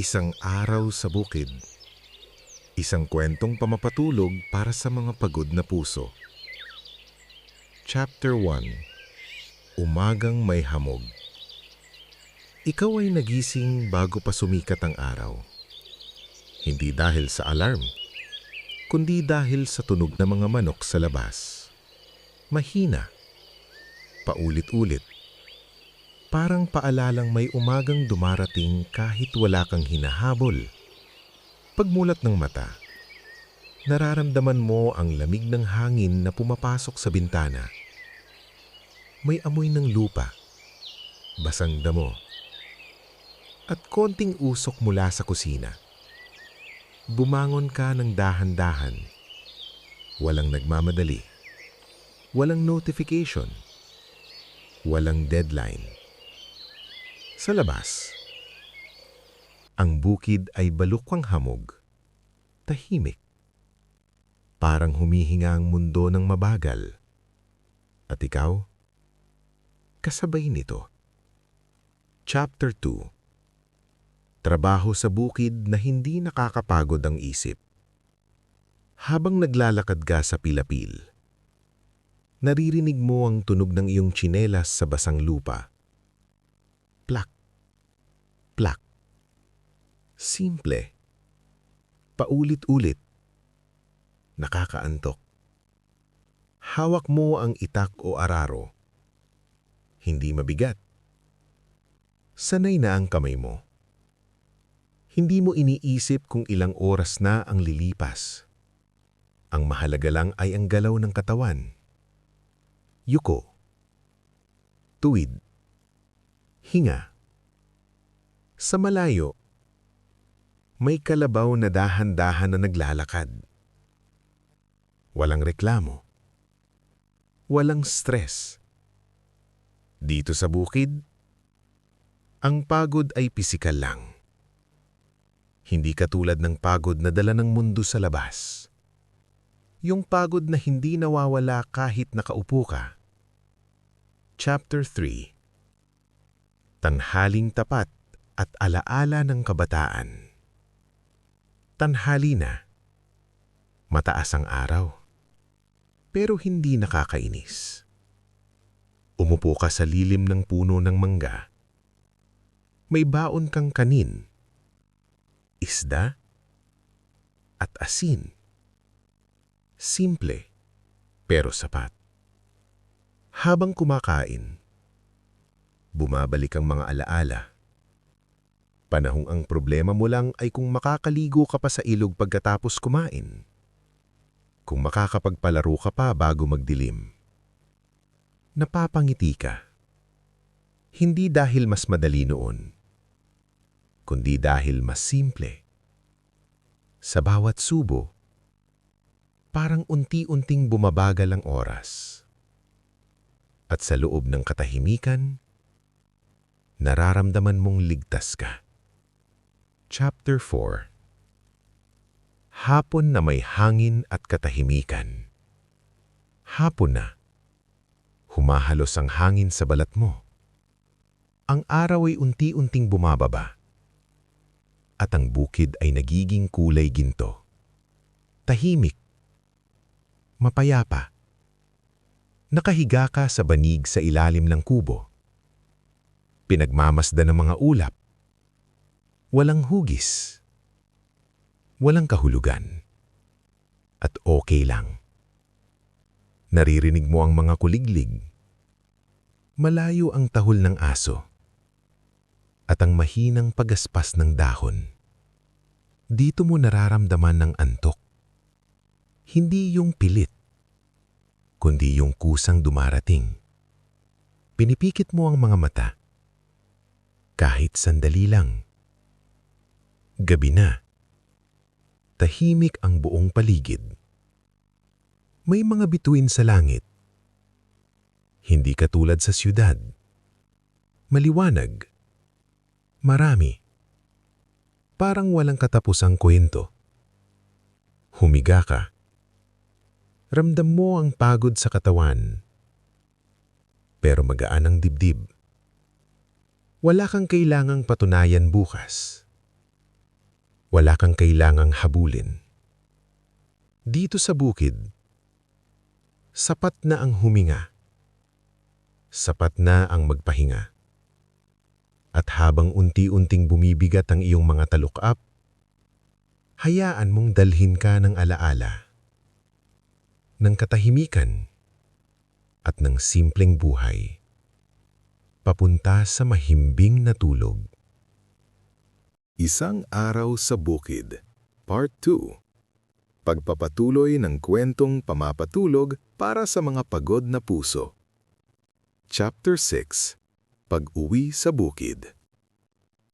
Isang araw sa bukid. Isang kwentong pamapatulog para sa mga pagod na puso. Chapter 1. Umagang may hamog. Ikaw ay nagising bago pa sumikat ang araw. Hindi dahil sa alarm, kundi dahil sa tunog ng mga manok sa labas. Mahina. Paulit-ulit. Parang paalalang may umagang dumarating kahit wala kang hinahabol. Pagmulat ng mata, nararamdaman mo ang lamig ng hangin na pumapasok sa bintana. May amoy ng lupa, basang damo, at konting usok mula sa kusina. Bumangon ka ng dahan-dahan. Walang nagmamadali. Walang notification. Walang deadline. Sa labas, ang bukid ay balukwang hamog, tahimik. Parang humihinga ang mundo ng mabagal. At ikaw, kasabay nito. Chapter 2. Trabaho sa bukid na hindi nakakapagod ang isip. Habang naglalakad ka sa pilapil, naririnig mo ang tunog ng iyong tsinelas sa basang lupa. Plak, plak. Simple. Paulit-ulit. Nakakaantok. Hawak mo ang itak o araro. Hindi mabigat. Sanay na ang kamay mo. Hindi mo iniisip kung ilang oras na ang lilipas. Ang mahalaga lang ay ang galaw ng katawan. Yuko. Tuwid. Hinga. Sa malayo, may kalabaw na dahan-dahan na naglalakad. Walang reklamo. Walang stress. Dito sa bukid, ang pagod ay pisikal lang. Hindi katulad ng pagod na dala ng mundo sa labas. Yung pagod na hindi nawawala kahit nakaupo ka. Chapter 3. Tanhaling tapat at alaala ng kabataan. Tanhali na. Mataas ang araw. Pero hindi nakakainis. Umupo ka sa lilim ng puno ng mangga. May baon kang kanin, isda, at asin. Simple, pero sapat. Habang kumakain, bumabalik ang mga alaala. Panahong ang problema mo lang ay kung makakaligo ka pa sa ilog pagkatapos kumain. Kung makakapagpalaro ka pa bago magdilim. Napapangiti ka. Hindi dahil mas madali noon, kundi dahil mas simple. Sa bawat subo, parang unti-unting bumabagal ang oras. At sa loob ng katahimikan, nararamdaman mong ligtas ka. Chapter 4. Hapon na may hangin at katahimikan. Hapon na. Humahalos ang hangin sa balat mo. Ang araw ay unti-unting bumababa. At ang bukid ay nagiging kulay ginto. Tahimik. Mapayapa. Nakahiga ka sa banig sa ilalim ng kubo. Pinagmamasdan ng mga ulap. Walang hugis. Walang kahulugan. At okay lang. Naririnig mo ang mga kuliglig. Malayo ang tahol ng aso. At ang mahinang pagaspas ng dahon. Dito mo nararamdaman ng antok. Hindi yung pilit, kundi yung kusang dumarating. Pinipikit mo ang mga mata. Kahit sandali lang. Gabi na. Tahimik ang buong paligid. May mga bituin sa langit. Hindi katulad sa siyudad. Maliwanag. Marami. Parang walang katapusang kwento. Humiga ka. Ramdam mo ang pagod sa katawan. Pero magaan ang dibdib. Wala kang kailangang patunayan bukas. Wala kang kailangang habulin. Dito sa bukid, sapat na ang huminga. Sapat na ang magpahinga. At habang unti-unting bumibigat ang iyong mga talukap, hayaan mong dalhin ka ng alaala, ng katahimikan, at ng simpleng buhay, papunta sa mahimbing na tulog. Isang araw sa bukid, Part 2. Pagpapatuloy ng kwentong pamapatulog para sa mga pagod na puso. Chapter 6. Pag-uwi sa bukid.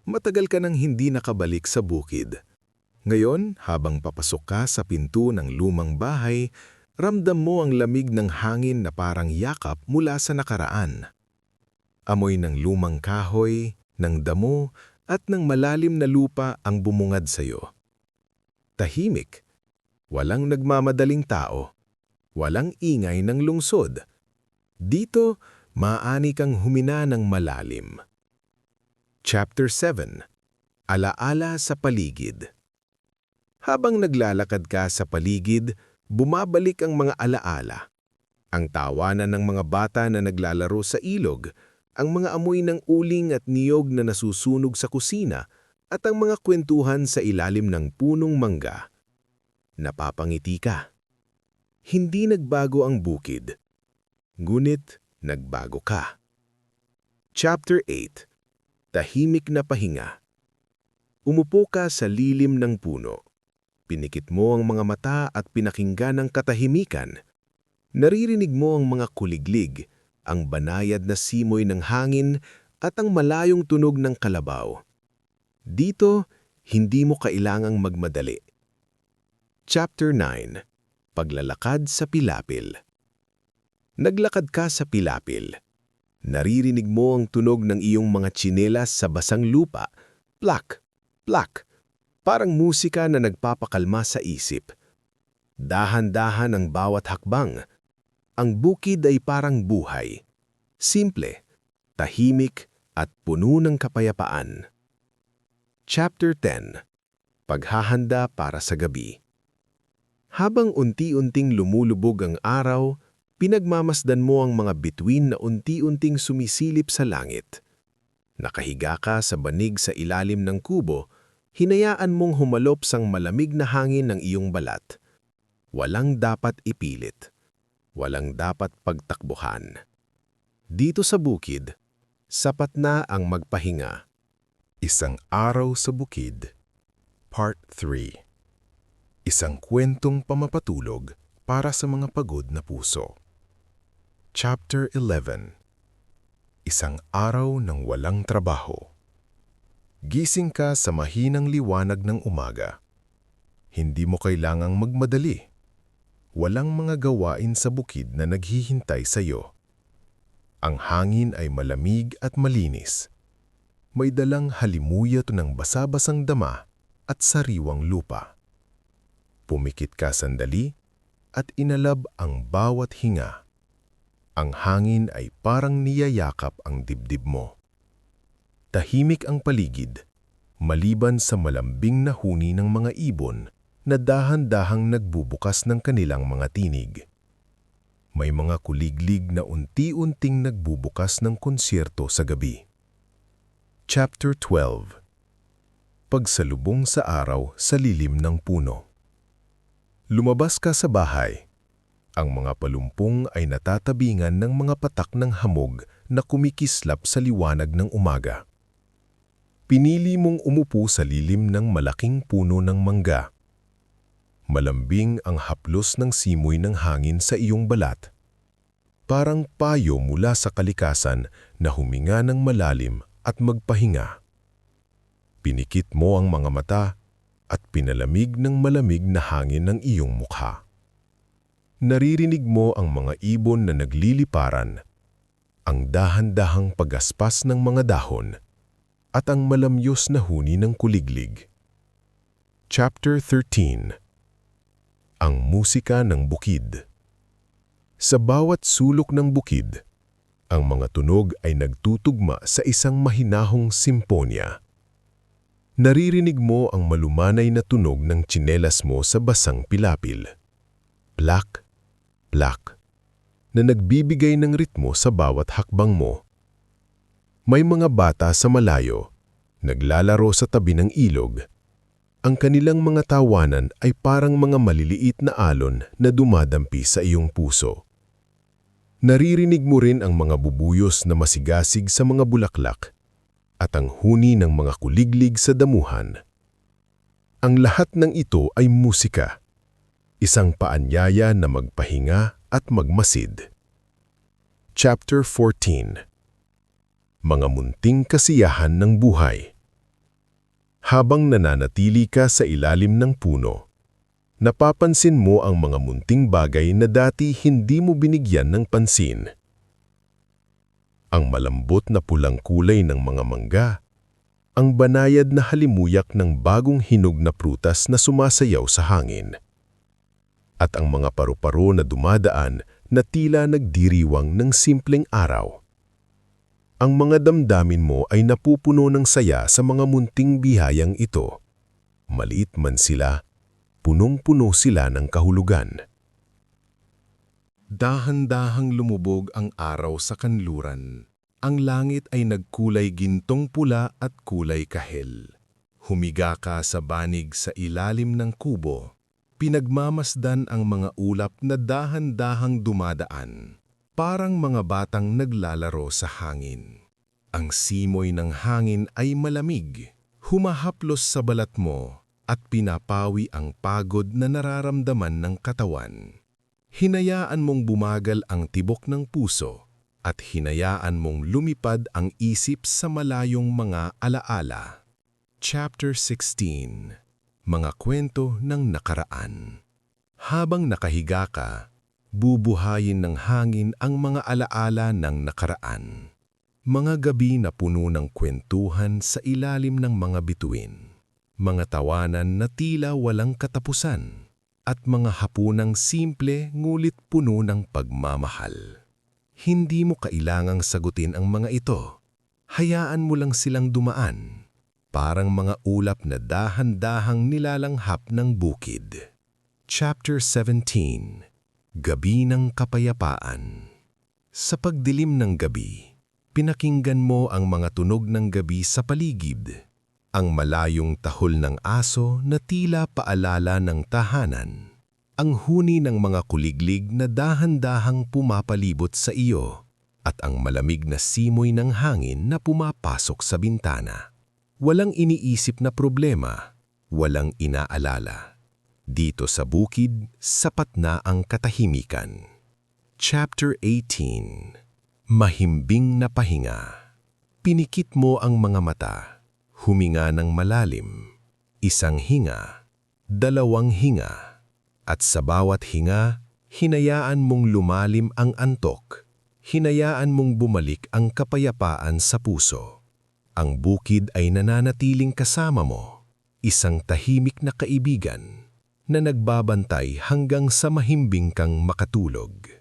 Matagal ka nang hindi nakabalik sa bukid. Ngayon, habang papasok ka sa pinto ng lumang bahay, ramdam mo ang lamig ng hangin na parang yakap mula sa nakaraan. Amoy ng lumang kahoy, ng damo, at ng malalim na lupa ang bumungad sa iyo. Tahimik. Walang nagmamadaling tao. Walang ingay ng lungsod. Dito, maaani kang humina ng malalim. Chapter 7. Alaala sa paligid. Habang naglalakad ka sa paligid, bumabalik ang mga alaala. Ang tawanan ng mga bata na naglalaro sa ilog, ang mga amoy ng uling at niyog na nasusunog sa kusina, at ang mga kwentuhan sa ilalim ng punong mangga. Napapangiti ka. Hindi nagbago ang bukid, ngunit nagbago ka. Chapter 8. Tahimik na pahinga. Umupo ka sa lilim ng puno. Pinikit mo ang mga mata at pinakinggan ang katahimikan. Naririnig mo ang mga kuliglig, ang banayad na simoy ng hangin at ang malayong tunog ng kalabaw. Dito, hindi mo kailangang magmadali. Chapter 9. Paglalakad sa pilapil. Naglakad ka sa pilapil. Naririnig mo ang tunog ng iyong mga tsinelas sa basang lupa. Plak, plak. Parang musika na nagpapakalma sa isip. Dahan-dahan ang bawat hakbang. Ang bukid ay parang buhay. Simple, tahimik, at puno ng kapayapaan. Chapter 10. Paghahanda para sa gabi. Habang unti-unting lumulubog ang araw, pinagmamasdan mo ang mga bituin na unti-unting sumisilip sa langit. Nakahiga ka sa banig sa ilalim ng kubo, hinayaan mong humalop sang malamig na hangin ng iyong balat. Walang dapat ipilit. Walang dapat pagtakbuhan. Dito sa bukid, sapat na ang magpahinga. Isang araw sa bukid, Part 3. Isang kwentong pamapatulog para sa mga pagod na puso. Chapter 11. Isang araw ng walang trabaho. Gising ka sa mahinang liwanag ng umaga. Hindi mo kailangang magmadali. Walang mga gawain sa bukid na naghihintay sa iyo. Ang hangin ay malamig at malinis. May dalang halimuyat ng basa-basang dama at sariwang lupa. Pumikit ka sandali at inalab ang bawat hinga. Ang hangin ay parang niyayakap ang dibdib mo. Tahimik ang paligid, maliban sa malambing na huni ng mga ibon na dahan-dahang nagbubukas ng kanilang mga tinig. May mga kuliglig na unti-unting nagbubukas ng konsyerto sa gabi. Chapter 12. Pagsalubong sa araw sa lilim ng puno. Lumabas ka sa bahay. Ang mga palumpong ay natatabingan ng mga patak ng hamog na kumikislap sa liwanag ng umaga. Pinili mong umupo sa lilim ng malaking puno ng mangga. Malambing ang haplos ng simoy ng hangin sa iyong balat. Parang payo mula sa kalikasan na huminga ng malalim at magpahinga. Pinikit mo ang mga mata at pinalamig ng malamig na hangin ng iyong mukha. Naririnig mo ang mga ibon na nagliliparan, ang dahan-dahang pagaspas ng mga dahon, at ang malamyos na huni ng kuliglig. Chapter 13. Ang musika ng bukid. Sa bawat sulok ng bukid, ang mga tunog ay nagtutugma sa isang mahinahong simponya. Naririnig mo ang malumanay na tunog ng tsinelas mo sa basang pilapil. Plak, plak, na nagbibigay ng ritmo sa bawat hakbang mo. May mga bata sa malayo, naglalaro sa tabi ng ilog. Ang kanilang mga tawanan ay parang mga maliliit na alon na dumadampi sa iyong puso. Naririnig mo rin ang mga bubuyos na masigasig sa mga bulaklak at ang huni ng mga kuliglig sa damuhan. Ang lahat ng ito ay musika, isang paanyaya na magpahinga at magmasid. Chapter 14. Mga munting kasiyahan ng buhay. Habang nananatili ka sa ilalim ng puno, napapansin mo ang mga munting bagay na dati hindi mo binigyan ng pansin. Ang malambot na pulang kulay ng mga mangga, ang banayad na halimuyak ng bagong hinog na prutas na sumasayaw sa hangin, at ang mga paru-paro na dumadaan na tila nagdiriwang ng simpleng araw. Ang mga damdamin mo ay napupuno ng saya sa mga munting bihayang ito. Maliit man sila, punong-puno sila ng kahulugan. Dahan-dahang lumubog ang araw sa kanluran. Ang langit ay nagkulay gintong pula at kulay kahel. Humiga ka sa banig sa ilalim ng kubo. Pinagmamasdan ang mga ulap na dahan-dahang dumadaan, parang mga batang naglalaro sa hangin. Ang simoy ng hangin ay malamig, humahaplos sa balat mo at pinapawi ang pagod na nararamdaman ng katawan. Hinayaan mong bumagal ang tibok ng puso at hinayaan mong lumipad ang isip sa malayong mga alaala. Chapter 16. Mga kwento ng nakaraan. Habang nakahiga ka, bubuhayin ng hangin ang mga alaala ng nakaraan. Mga gabi na puno ng kwentuhan sa ilalim ng mga bituin. Mga tawanan na tila walang katapusan. At mga hapunang simple ngulit puno ng pagmamahal. Hindi mo kailangang sagutin ang mga ito. Hayaan mo lang silang dumaan. Parang mga ulap na dahan-dahang nilalanghap ng bukid. Chapter 17. Gabi ng Kapayapaan. Sa pagdilim ng gabi, pinakinggan mo ang mga tunog ng gabi sa paligid. Ang malayong tahol ng aso na tila paalala ng tahanan. Ang huni ng mga kuliglig na dahan-dahang pumapalibot sa iyo. At ang malamig na simoy ng hangin na pumapasok sa bintana. Walang iniisip na problema, walang inaalala. Dito sa bukid, sapat na ang katahimikan. Chapter 18. Mahimbing na pahinga. Pinikit mo ang mga mata. Huminga ng malalim, isang hinga, dalawang hinga, at sa bawat hinga, hinayaan mong lumalim ang antok, hinayaan mong bumalik ang kapayapaan sa puso. Ang bukid ay nananatiling kasama mo, isang tahimik na kaibigan na nagbabantay hanggang sa mahimbing kang makatulog.